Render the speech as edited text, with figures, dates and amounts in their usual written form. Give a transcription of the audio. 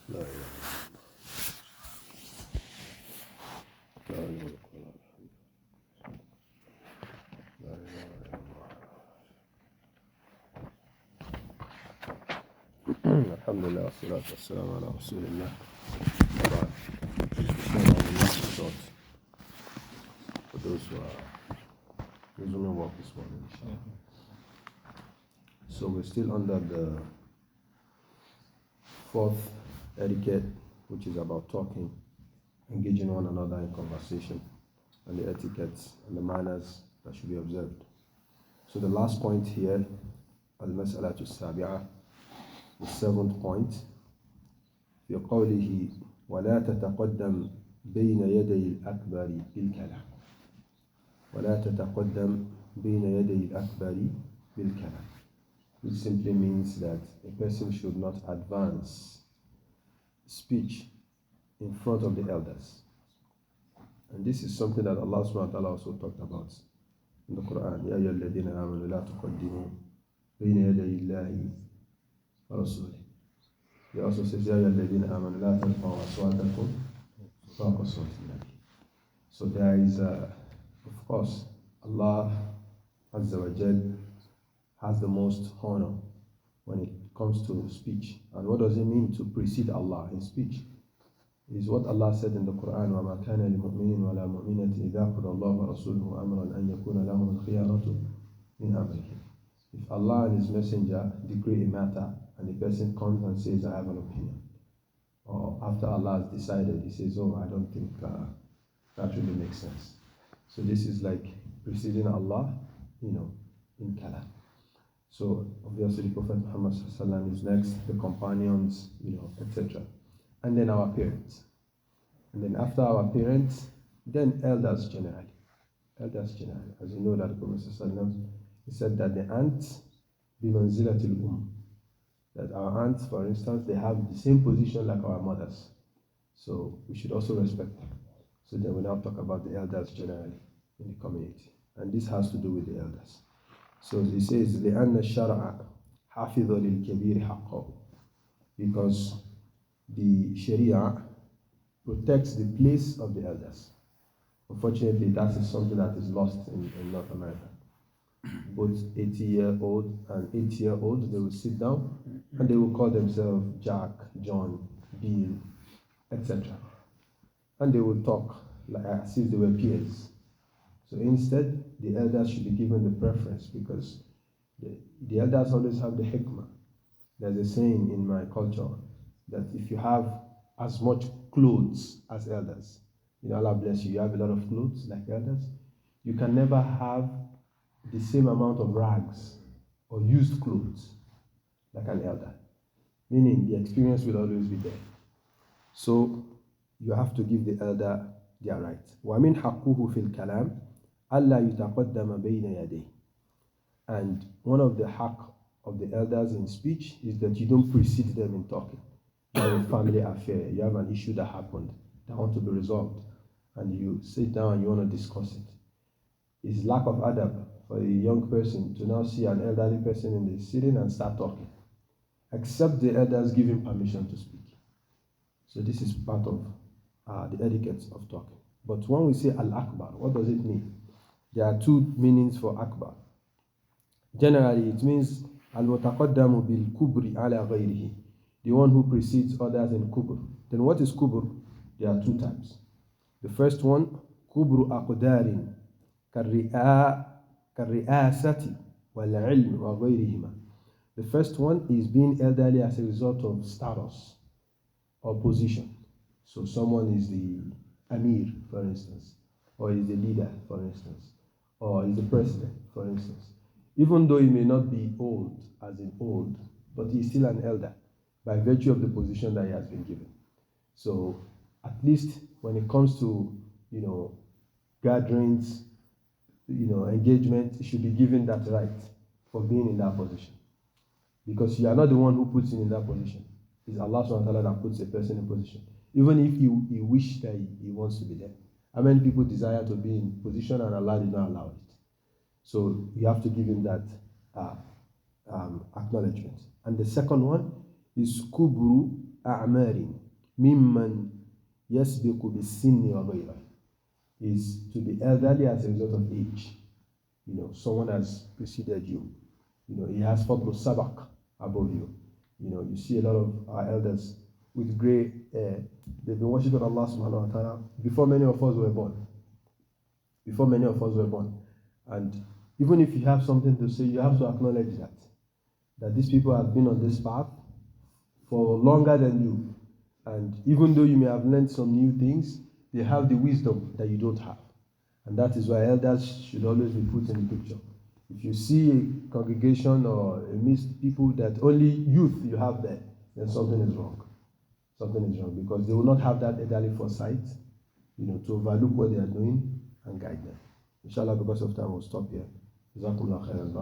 لا إله لا إله إلا الله. لا إله إلا الله. الحمد لله والصلاة والسلام على رسول الله. وبعد. For those who are resuming work this morning, inshallah. So we're still under the fourth etiquette, which is about talking, engaging one another in conversation, and the etiquettes and the manners that should be observed. So the last point here, al-mas'alatu as-sabi'ah, the seventh point, في قوله ولا تتقدم بين يدي الأكبر بالكلام. ولا تتقدم بين يدي الأكبر بالكلام. Which simply means that a person should not advance speech in front of the elders. And this is something that Allah subhanahu wa ta'ala also talked about in the Quran. يَا أَيُّهَا الَّذِينَ آمَنُوا لَا تُقَدِّمُوا بَيْنَ يَدَيِ اللَّهِ وَرَسُولِهِ. He also says, يَا أَيُّهَا الَّذِينَ آمَنُوا لَا تَرْفَعُوا أَصْوَاتَكُمْ فَوْقَ صَوْتِ النَّبِيِّ. So there is, of course, Allah Azza wa Jal has the most honor when it comes to speech. And what does it mean to precede Allah in speech? Is what Allah said in the Quran, وَمَا كَانَ لِمُؤْمِنٍ وَلَا مُؤْمِنَةٍ إِذَا قَضَى اللَّهُ وَرَسُولُهُ أَمْرًا أَنْ يَكُونَ لَهُمُ الْخِيَرَةُ مِنْ أَمْرِهِمْ. If Allah and His Messenger decree a matter and the person comes and says, I have an opinion, or after Allah has decided, he says, oh, I don't think that really makes sense. So this is like preceding Allah, in kalam. So obviously the Prophet Muhammad is next, the companions, etc. And then our parents. And then after our parents, then elders generally. Elders generally. As you know that the Prophet he said that the aunts bimanzilatil that our aunts, for instance, they have the same position like our mothers. So we should also respect them. So then we now talk about the elders generally in the community. And this has to do with the elders. So he says, لأن الشرع حافظ للكبير حقه. Because the Sharia protects the place of the elders. Unfortunately, that is something that is lost in North America. Both 80-year-old and 8-year-old, they will sit down and they will call themselves Jack, John, Bill, etc. And they will talk like as if they were peers. So instead, the elders should be given the preference because the elders always have the hikmah. There's a saying in my culture that if you have as much clothes as elders, Allah bless you have a lot of clothes like elders, you can never have the same amount of rags or used clothes like an elder. Meaning the experience will always be there. So you have to give the elder their right. وَمِنْ حَقُّهُ فِي الْكَلَامِ أَلَّا يُتَقَدَّمَ بَيْنَ يَدَيْهِ. And one of the haqq of the elders in speech is that you don't precede them in talking. You have a family affair, you have an issue that happened that want to be resolved, and you sit down and you want to discuss it. It's lack of adab for a young person to now see an elderly person in the sitting and start talking, except the elders give him permission to speak. So this is part of the etiquette of talking. But when we say al-akbar, what does it mean? There are two meanings for akbar. Generally, it means al-mutaqaddamu bil-kubri ala ghayrihi, the one who precedes others in kubr. Then what is kubr? There are two types. The first one, kubru aqdarin كالرئاسة والعلم وغيرهما. The first one is being elderly as a result of status or position. So someone is the Amir, for instance, or is the leader, for instance, or is the president, for instance. Even though he may not be old, as in old, but he is still an elder by virtue of the position that he has been given. So at least when it comes to, gatherings, engagement, you should be given that right for being in that position. Because you are not the one who puts him in that position. It's Allah subhanahu wa ta'ala that puts a person in position. Even if he wish that he wants to be there. How many people desire to be in position and Allah did not allow it? So you have to give him that acknowledgement. And the second one is kubru a'marin mimman yasbiqu bis-sinni wa ghayra, is to be elderly as a result of age. Someone has preceded you. He has fadlu sabaq above you. You see a lot of our elders with grey hair. They've been worshiping Allah subhanahu wa ta'ala before many of us were born. And even if you have something to say, you have to acknowledge that these people have been on this path for longer than you. And even though you may have learned some new things, they have the wisdom that you don't have. And that is why elders should always be put in the picture. If you see a congregation or a mixed people that only youth you have there, then something is wrong. Because they will not have that elderly foresight, to overlook what they are doing and guide them. Inshallah, because of time, we'll stop here. Jazakumu Khairan.